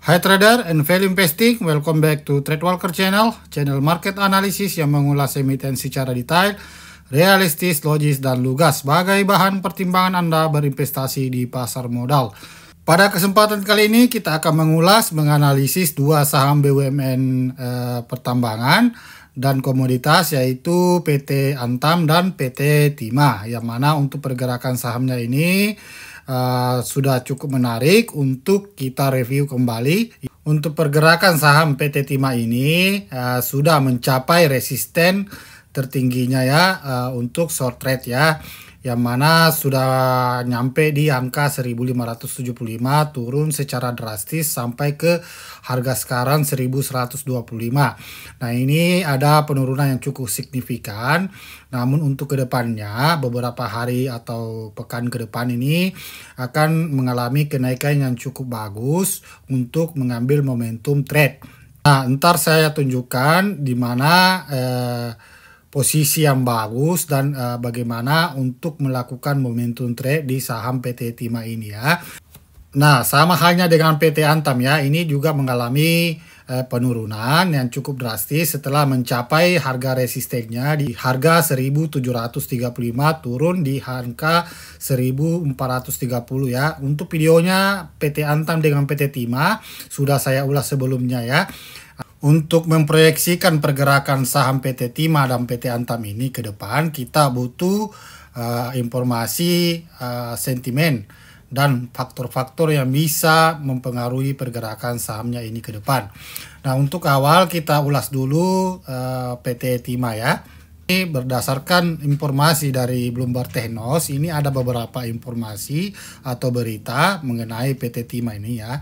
Hai trader and value investing, welcome back to TradeWalker channel, channel market analysis yang mengulas emiten secara detail, realistis, logis, dan lugas sebagai bahan pertimbangan Anda berinvestasi di pasar modal. Pada kesempatan kali ini kita akan menganalisis dua saham BUMN pertambangan dan komoditas, yaitu PT Antam dan PT Timah, yang mana untuk pergerakan sahamnya ini sudah cukup menarik untuk kita review kembali. Untuk pergerakan saham PT Timah ini sudah mencapai resisten tertingginya ya untuk short trade ya, yang mana sudah nyampe di angka 1575, turun secara drastis sampai ke harga sekarang 1125. Nah, ini ada penurunan yang cukup signifikan. Namun untuk kedepannya, beberapa hari atau pekan ke depan ini akan mengalami kenaikan yang cukup bagus untuk mengambil momentum trade. Nah, ntar saya tunjukkan di mana posisi yang bagus dan bagaimana untuk melakukan momentum trade di saham PT Timah ini ya. Nah, sama halnya dengan PT Antam ya, ini juga mengalami penurunan yang cukup drastis setelah mencapai harga resistennya di harga 1735, turun di angka 1430 ya. Untuk videonya PT Antam dengan PT Timah sudah saya ulas sebelumnya ya. Untuk memproyeksikan pergerakan saham PT Timah dan PT Antam ini ke depan, kita butuh informasi sentimen dan faktor-faktor yang bisa mempengaruhi pergerakan sahamnya ini ke depan. Nah, untuk awal kita ulas dulu PT Timah ya. Ini berdasarkan informasi dari Bloomberg Technos, ini ada beberapa informasi atau berita mengenai PT Timah ini ya.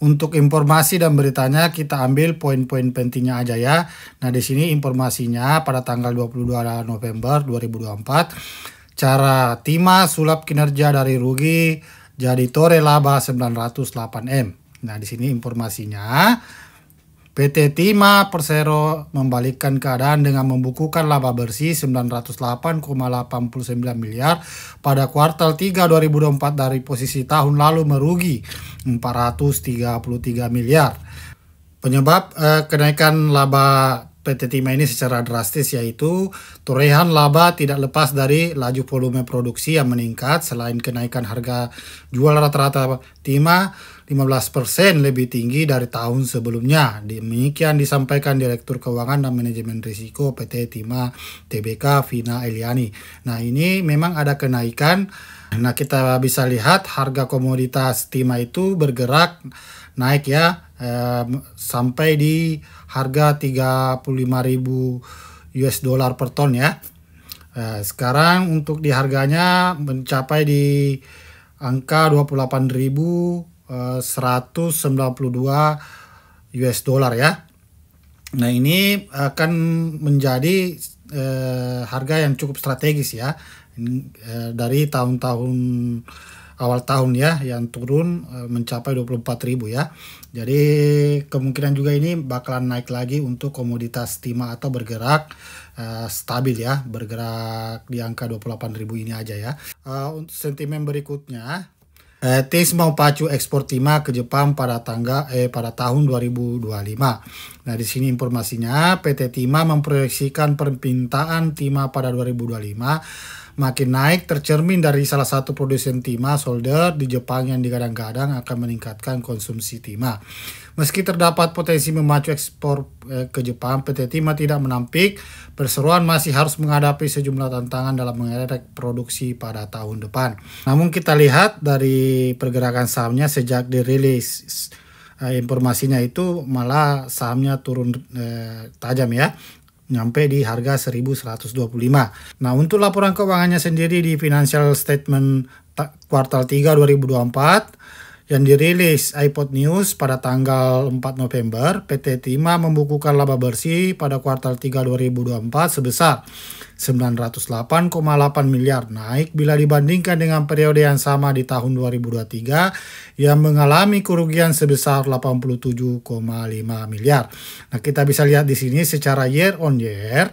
Untuk informasi dan beritanya kita ambil poin-poin pentingnya aja ya. Nah, di sini informasinya pada tanggal 22 November 2024. Cara Timah sulap kinerja dari rugi jadi tore laba 908M. Nah, di sini informasinya. PT Timah Persero membalikkan keadaan dengan membukukan laba bersih 908,89 miliar pada kuartal 3 2024 dari posisi tahun lalu merugi 433 miliar. Penyebab kenaikan laba PT Timah ini secara drastis yaitu torehan laba tidak lepas dari laju volume produksi yang meningkat selain kenaikan harga jual rata-rata Timah 15% lebih tinggi dari tahun sebelumnya. Demikian disampaikan Direktur Keuangan dan Manajemen Risiko PT Timah Tbk Vina Eliani. Nah, ini memang ada kenaikan. Nah, kita bisa lihat harga komoditas Timah itu bergerak naik ya sampai di harga 35.000 US dollar per ton ya. Sekarang untuk di harganya mencapai di angka 28.192 US dollar ya. Nah, ini akan menjadi harga yang cukup strategis ya. Dari tahun-tahun awal tahun ya, yang turun mencapai 24.000 ya. Jadi kemungkinan juga ini bakalan naik lagi untuk komoditas Timah atau bergerak stabil ya, bergerak di angka 28.000 ini aja ya. Untuk sentimen berikutnya, TIS mau pacu ekspor Timah ke Jepang pada tahun 2025. Nah, di sini informasinya PT Timah memproyeksikan permintaan Timah pada 2025 makin naik, tercermin dari salah satu produsen timah solder di Jepang yang digadang-gadang akan meningkatkan konsumsi timah. Meski terdapat potensi memacu ekspor ke Jepang, PT Timah tidak menampik perseroan masih harus menghadapi sejumlah tantangan dalam mengerek produksi pada tahun depan. Namun kita lihat dari pergerakan sahamnya sejak dirilis informasinya itu malah sahamnya turun tajam ya, nyampe di harga 1125. Nah, untuk laporan keuangannya sendiri di Financial Statement kuartal 3 2024 yang dirilis iPod News pada tanggal 4 November, PT Timah membukukan laba bersih pada kuartal 3 2024 sebesar 908,8 miliar, naik bila dibandingkan dengan periode yang sama di tahun 2023 yang mengalami kerugian sebesar 87,5 miliar. Nah, kita bisa lihat di sini secara year on year.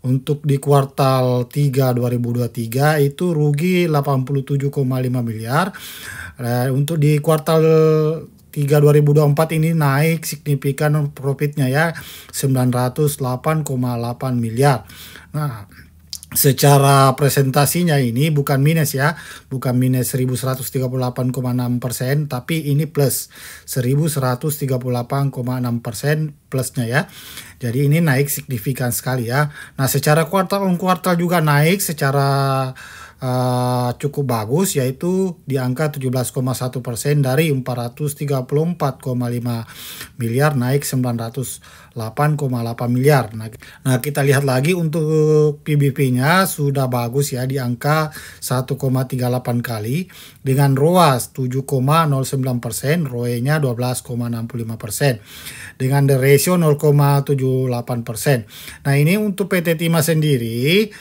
Untuk di kuartal 3 2023 itu rugi 87,5 miliar. Untuk di kuartal 3 2024 ini naik signifikan profitnya ya, 908,8 miliar. Nah, secara presentasinya ini bukan minus ya, bukan minus 1138,6%, tapi ini plus 1138,6% plusnya ya. Jadi ini naik signifikan sekali ya. Nah, secara kuartal on kuartal juga naik secara cukup bagus, yaitu di angka 17,1% dari 434,5 miliar naik 908,8 miliar. Nah, kita lihat lagi untuk PBV-nya sudah bagus ya, di angka 1,38 kali dengan ROAS 7,09%, ROE-nya 12,65%. Dengan the ratio 0,78%. Nah, ini untuk PT Timah sendiri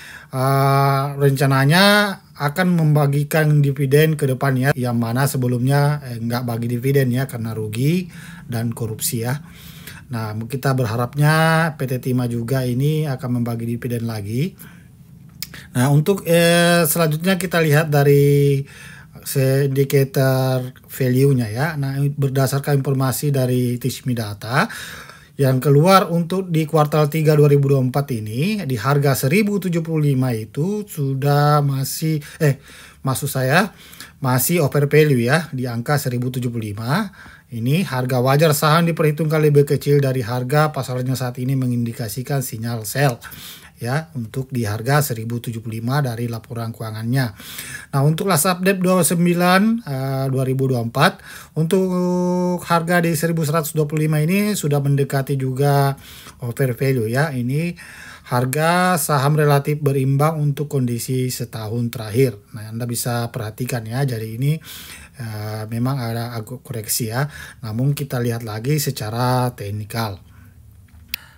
rencananya akan membagikan dividen ke depannya, yang mana sebelumnya nggak bagi dividen ya karena rugi dan korupsi ya. Nah, kita berharapnya PT Timah juga ini akan membagi dividen lagi. Nah, untuk selanjutnya kita lihat dari indikator value-nya ya. Nah, berdasarkan informasi dari Tishmi Data yang keluar untuk di kuartal 3 2024 ini di harga 1075 itu sudah masih masih over value ya, di angka 1075. Ini harga wajar saham diperhitungkan lebih kecil dari harga pasarnya saat ini, mengindikasikan sinyal sell ya untuk di harga 1075 dari laporan keuangannya. Nah, untuk last update 29 2024 untuk harga di 1125 ini sudah mendekati juga over value ya. Ini harga saham relatif berimbang untuk kondisi setahun terakhir. Nah, Anda bisa perhatikan ya, jadi ini memang ada agak koreksi ya. Namun kita lihat lagi secara teknikal.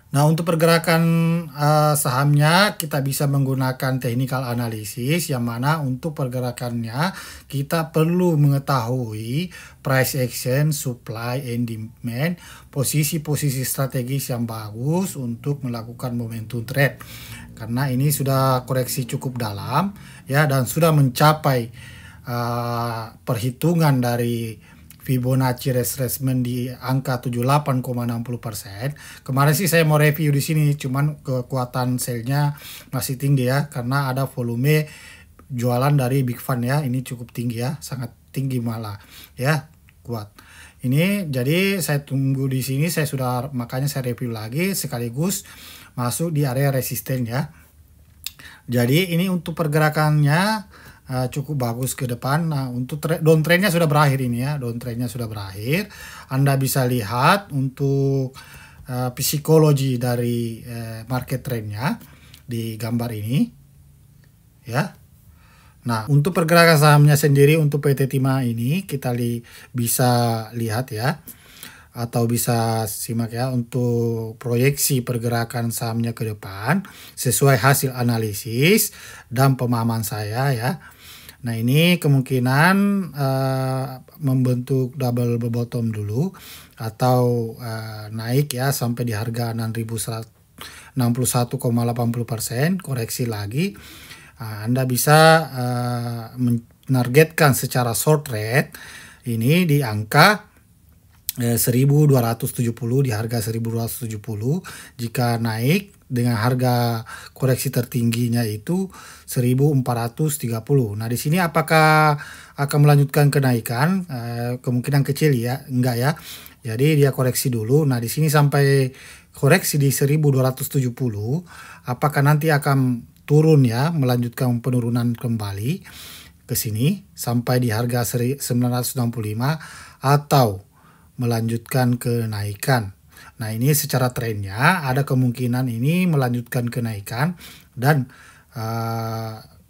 Nah, untuk pergerakan sahamnya kita bisa menggunakan technical analysis, yang mana untuk pergerakannya kita perlu mengetahui price action, supply and demand, posisi-posisi strategis yang bagus untuk melakukan momentum trade. Karena ini sudah koreksi cukup dalam ya, dan sudah mencapai perhitungan dari Fibonacci retracement di angka 78,60%. Kemarin sih saya mau review di sini, cuman kekuatan sell-nya masih tinggi ya, karena ada volume jualan dari big fund ya. Ini cukup tinggi ya, sangat tinggi malah ya, kuat. Ini jadi saya tunggu di sini, makanya saya review lagi sekaligus masuk di area resisten ya. Jadi ini untuk pergerakannya cukup bagus ke depan. Nah, untuk downtrendnya sudah berakhir ini ya, downtrendnya sudah berakhir. Anda bisa lihat untuk psikologi dari market trendnya di gambar ini ya. Nah, untuk pergerakan sahamnya sendiri untuk PT Timah ini kita bisa lihat ya, atau bisa simak ya untuk proyeksi pergerakan sahamnya ke depan sesuai hasil analisis dan pemahaman saya ya. Nah, ini kemungkinan membentuk double bottom dulu atau naik ya sampai di harga 6.161,80%, koreksi lagi. Anda bisa menargetkan secara short rate ini di angka 1270, di harga 1270. Jika naik dengan harga koreksi tertingginya itu 1430. Nah, di sini apakah akan melanjutkan kenaikan? Kemungkinan kecil ya, enggak ya. Jadi dia koreksi dulu. Nah, di sini sampai koreksi di 1270, apakah nanti akan turun ya, melanjutkan penurunan kembali ke sini sampai di harga 965 atau melanjutkan kenaikan. Nah, ini secara trennya ada kemungkinan ini melanjutkan kenaikan dan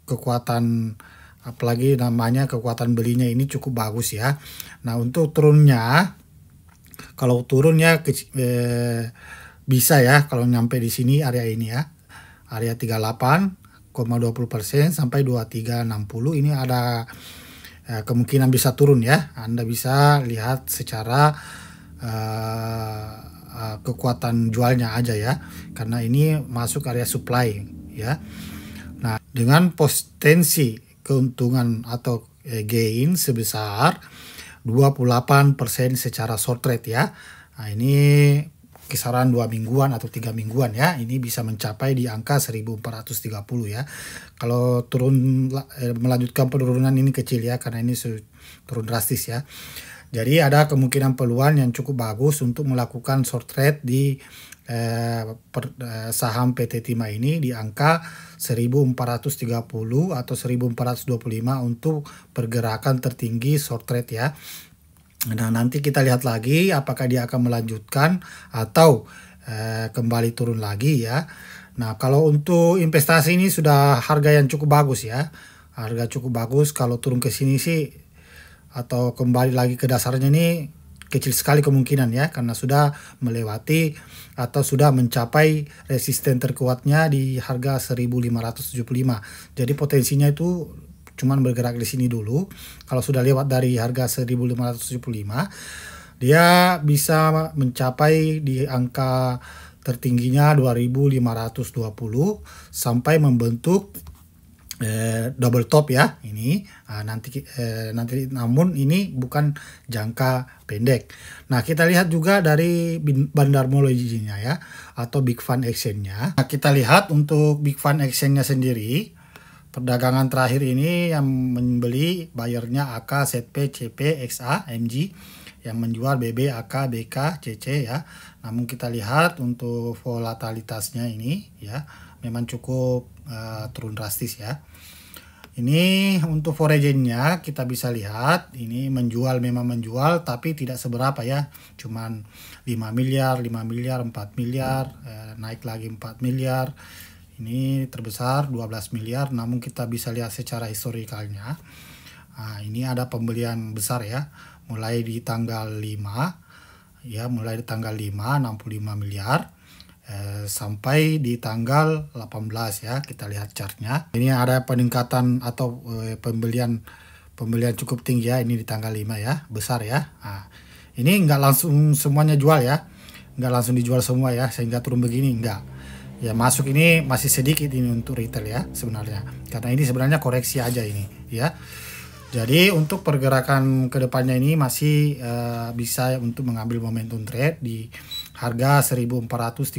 kekuatan, apalagi namanya kekuatan belinya ini cukup bagus ya. Nah, untuk turunnya, kalau turunnya bisa ya kalau nyampe di sini area ini ya, area 38,20% sampai 2360, ini ada kemungkinan bisa turun ya. Anda bisa lihat secara kekuatan jualnya aja ya, karena ini masuk area supply ya. Nah, dengan potensi keuntungan atau gain sebesar 28% secara short trade ya. Nah, ini kisaran 2 mingguan atau 3 mingguan ya, ini bisa mencapai di angka 1430 ya. Kalau melanjutkan penurunan ini kecil ya, karena ini turun drastis ya. Jadi ada kemungkinan peluang yang cukup bagus untuk melakukan short trade di saham PT Timah ini di angka 1430 atau 1425 untuk pergerakan tertinggi short trade ya. Nah, nanti kita lihat lagi apakah dia akan melanjutkan atau kembali turun lagi ya. Nah, kalau untuk investasi ini sudah harga yang cukup bagus ya. Harga cukup bagus. Kalau turun ke sini sih atau kembali lagi ke dasarnya ini kecil sekali kemungkinan ya, karena sudah melewati atau sudah mencapai resisten terkuatnya di harga 1575. Jadi potensinya itu cuman bergerak di sini dulu. Kalau sudah lewat dari harga 1575, dia bisa mencapai di angka tertingginya 2520 sampai membentuk double top ya ini. Nanti namun ini bukan jangka pendek. Nah, kita lihat juga dari bandarmologinya ya, atau Big Fund Action-nya. Nah, kita lihat untuk Big Fund Action-nya sendiri. Perdagangan terakhir ini yang membeli bayarnya AK, ZP, CP, XA, MG, yang menjual BB, AK, BK, CC ya. Namun kita lihat untuk volatilitasnya ini ya memang cukup turun drastis ya. Ini untuk foreign-nya kita bisa lihat ini memang menjual tapi tidak seberapa ya. Cuman 5 miliar, 5 miliar, 4 miliar, naik lagi 4 miliar. Ini terbesar 12 miliar, namun kita bisa lihat secara historikalnya. Nah, ini ada pembelian besar ya, mulai di tanggal 5 ya, mulai di tanggal 5 65 miliar sampai di tanggal 18 ya. Kita lihat chartnya. Ini ada peningkatan atau pembelian cukup tinggi ya, ini di tanggal 5 ya, besar ya. Nah, ini nggak langsung semuanya jual ya, nggak langsung dijual semua ya, sehingga turun begini enggak. Ya, masuk ini masih sedikit ini untuk retail ya sebenarnya. Karena ini sebenarnya koreksi aja ini ya. Jadi untuk pergerakan kedepannya ini masih bisa untuk mengambil momentum trade di harga 1430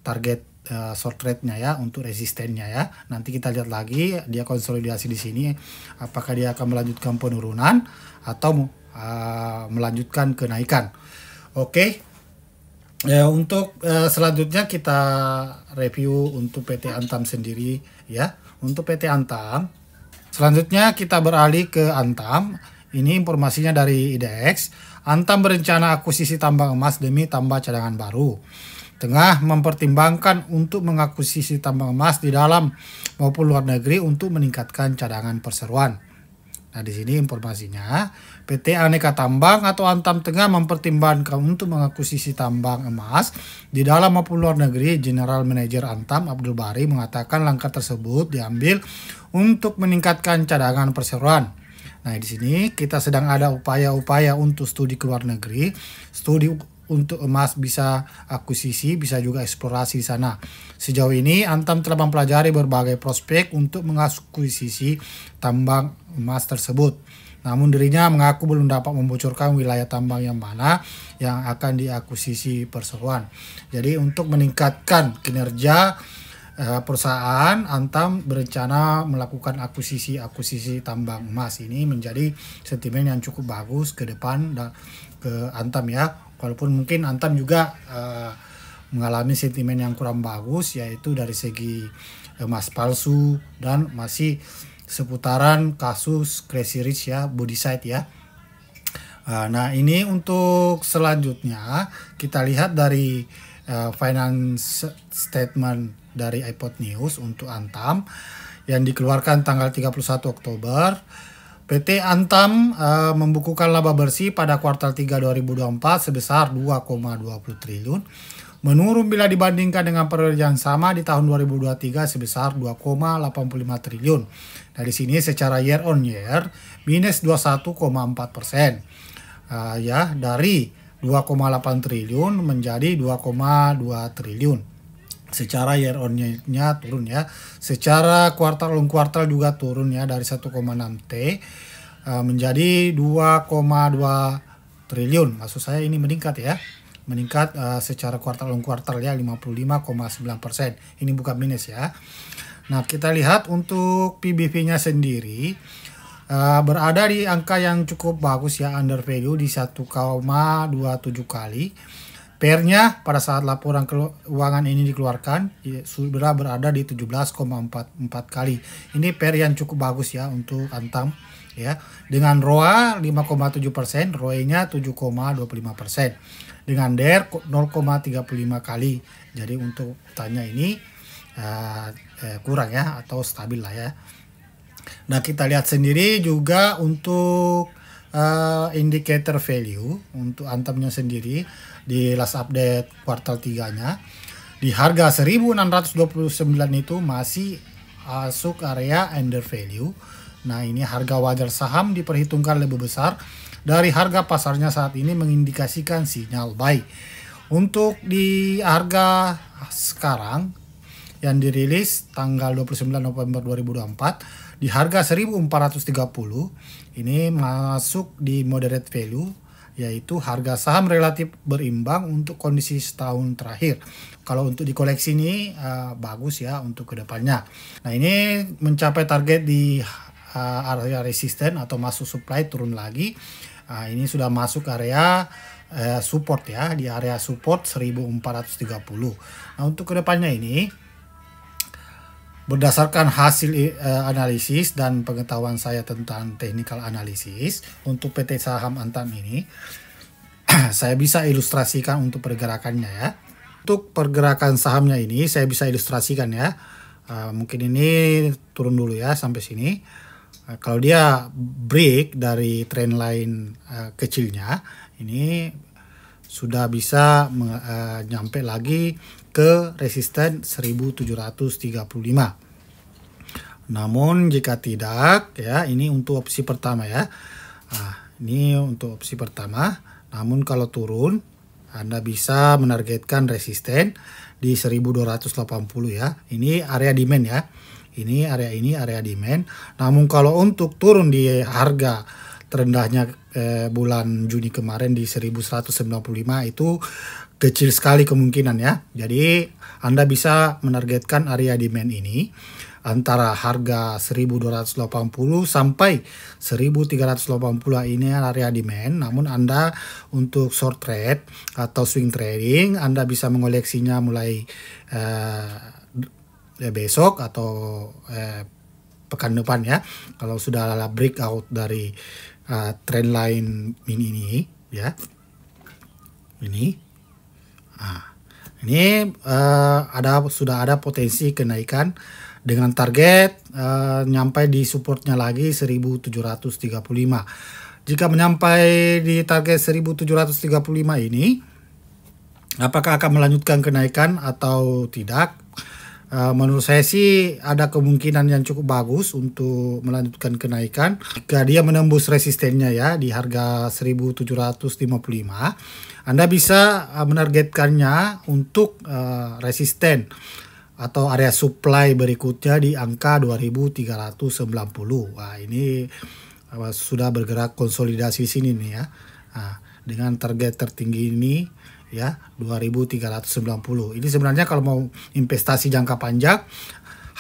target short trade-nya ya, untuk resistennya ya. Nanti kita lihat lagi dia konsolidasi di sini apakah dia akan melanjutkan penurunan atau melanjutkan kenaikan. Oke. Ya, untuk selanjutnya kita review untuk PT Antam sendiri ya. Untuk PT Antam, selanjutnya kita beralih ke Antam. Ini informasinya dari IDX. Antam berencana akuisisi tambang emas demi tambah cadangan baru. Tengah mempertimbangkan untuk mengakuisisi tambang emas di dalam maupun luar negeri untuk meningkatkan cadangan perseroan. Nah, di sini informasinya, PT Aneka Tambang atau Antam tengah mempertimbangkan untuk mengakuisisi tambang emas di dalam maupun luar negeri. General Manager Antam Abdul Bari mengatakan langkah tersebut diambil untuk meningkatkan cadangan perseroan. Nah, di sini kita sedang ada upaya-upaya untuk studi ke luar negeri, studi untuk emas bisa akuisisi, bisa juga eksplorasi di sana. Sejauh ini Antam telah mempelajari berbagai prospek untuk mengakuisisi tambang emas tersebut. Namun dirinya mengaku belum dapat membocorkan wilayah tambang yang mana yang akan diakuisisi perseroan. Jadi untuk meningkatkan kinerja perusahaan, Antam berencana melakukan akuisisi tambang emas. Ini menjadi sentimen yang cukup bagus ke depan ke Antam ya. Walaupun mungkin Antam juga mengalami sentimen yang kurang bagus, yaitu dari segi emas palsu dan masih seputaran kasus Crazy Rich ya, Bodyside ya. Nah, ini untuk selanjutnya kita lihat dari finance statement dari iPod News untuk Antam yang dikeluarkan tanggal 31 Oktober. PT Antam membukukan laba bersih pada kuartal 3 2024 sebesar 2,20 triliun. Menurun bila dibandingkan dengan periode yang sama di tahun 2023 sebesar 2,85 triliun. Dari sini secara year on year minus 21,4%. Ya, dari 2,8 triliun menjadi 2,2 triliun. Secara year on year-nya turun ya. Secara kuartal on kuartal juga turun ya, dari 1,6 T menjadi 2,2 triliun. Maksud saya ini meningkat ya. Meningkat secara kuartal on kuartal ya, 55,9%. Ini bukan minus ya. Nah, kita lihat untuk PBV-nya sendiri berada di angka yang cukup bagus ya, under value di 1,27 kali. PER-nya pada saat laporan keuangan ini dikeluarkan sudah berada di 17,44 kali. Ini PER yang cukup bagus ya untuk Antam ya. Dengan ROA 5,7%, ROE-nya 7,25%. Dengan DER 0,35 kali. Jadi untuk tanya ini kurang ya, atau stabil lah ya. Nah, kita lihat sendiri juga untuk indicator value untuk Antamnya sendiri di last update kuartal 3-nya di harga 1629 itu masih masuk area under value. Nah, ini harga wajar saham diperhitungkan lebih besar dari harga pasarnya saat ini, mengindikasikan sinyal buy. Untuk di harga sekarang yang dirilis tanggal 29 November 2024 di harga 1430, ini masuk di moderate value, yaitu harga saham relatif berimbang untuk kondisi setahun terakhir. Kalau untuk di koleksi ini bagus ya untuk kedepannya. Nah, ini mencapai target di area resisten atau masuk supply, turun lagi. Ini sudah masuk area support ya, di area support 1430. Nah, untuk kedepannya ini berdasarkan hasil analisis dan pengetahuan saya tentang technical analysis untuk PT Saham Antam ini, saya bisa ilustrasikan untuk pergerakannya ya. Untuk pergerakan sahamnya ini saya bisa ilustrasikan ya. Mungkin ini turun dulu ya sampai sini. Kalau dia break dari trendline kecilnya, ini sudah bisa nyampe lagi ke resisten 1735. Namun jika tidak ya, ini untuk opsi pertama ya. Ini untuk opsi pertama. Namun kalau turun, Anda bisa menargetkan resisten di 1280 ya. Ini area demand ya. Ini area demand. Namun kalau untuk turun di harga terendahnya bulan Juni kemarin di 1195 itu kecil sekali kemungkinan ya. Jadi Anda bisa menargetkan area demand ini antara harga 1280 sampai 1380 ini area demand. Namun Anda untuk short trade atau swing trading, Anda bisa mengoleksinya mulai besok atau pekan depan ya. Kalau sudah breakout dari trendline ini ya. Ini sudah ada potensi kenaikan dengan target nyampe di supportnya lagi 1735. Jika menyampai di target 1735 ini, apakah akan melanjutkan kenaikan atau tidak? Menurut saya sih ada kemungkinan yang cukup bagus untuk melanjutkan kenaikan jika dia menembus resistennya ya di harga 1755. Anda bisa menargetkannya untuk resisten atau area supply berikutnya di angka 2390. Wah, ini sudah bergerak konsolidasi di sini nih ya. Dengan target tertinggi ini ya 2390. Ini sebenarnya kalau mau investasi jangka panjang,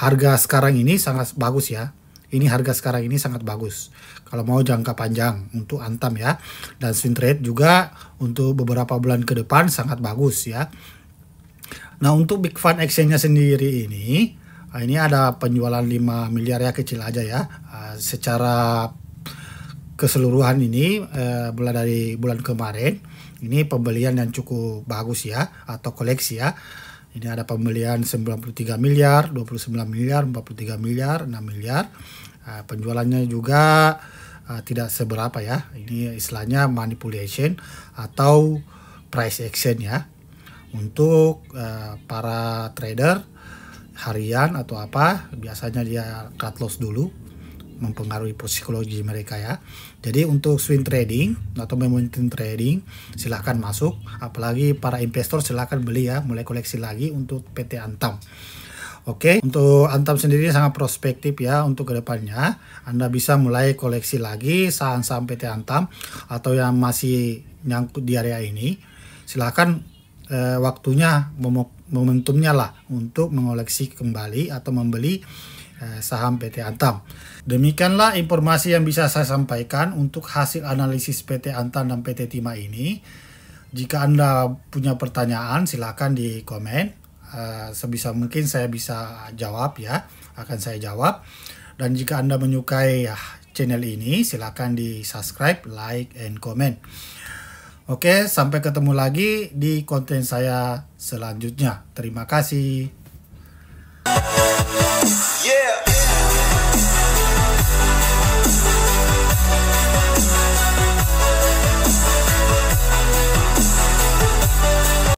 harga sekarang ini sangat bagus ya. Ini harga sekarang ini sangat bagus kalau mau jangka panjang untuk Antam ya. Dan swing trade juga untuk beberapa bulan ke depan sangat bagus ya. Nah, untuk Big Fund Exchange-nya sendiri ini ada penjualan 5 miliar ya, kecil aja ya. Secara keseluruhan ini mulai dari bulan kemarin ini pembelian yang cukup bagus ya, atau koleksi ya. Ini ada pembelian 93 miliar, 29 miliar, 43 miliar, 6 miliar. Penjualannya juga tidak seberapa ya. Ini istilahnya manipulation atau price action ya. Untuk para trader harian atau apa, biasanya dia cut loss dulu, mempengaruhi psikologi mereka ya. Jadi untuk swing trading atau momentum trading silahkan masuk, apalagi para investor silahkan beli ya, mulai koleksi lagi untuk PT Antam. Oke, untuk Antam sendiri sangat prospektif ya untuk kedepannya. Anda bisa mulai koleksi lagi saham-saham PT Antam atau yang masih nyangkut di area ini. Silahkan waktunya momentumnya lah untuk mengoleksi kembali atau membeli saham PT Antam. Demikianlah informasi yang bisa saya sampaikan untuk hasil analisis PT Antam dan PT Timah ini. Jika Anda punya pertanyaan silahkan di komen. Sebisa mungkin saya bisa jawab ya, akan saya jawab. Dan jika Anda menyukai channel ini silahkan di subscribe, like, and comment. Oke, sampai ketemu lagi di konten saya selanjutnya. Terima kasih. Yeah.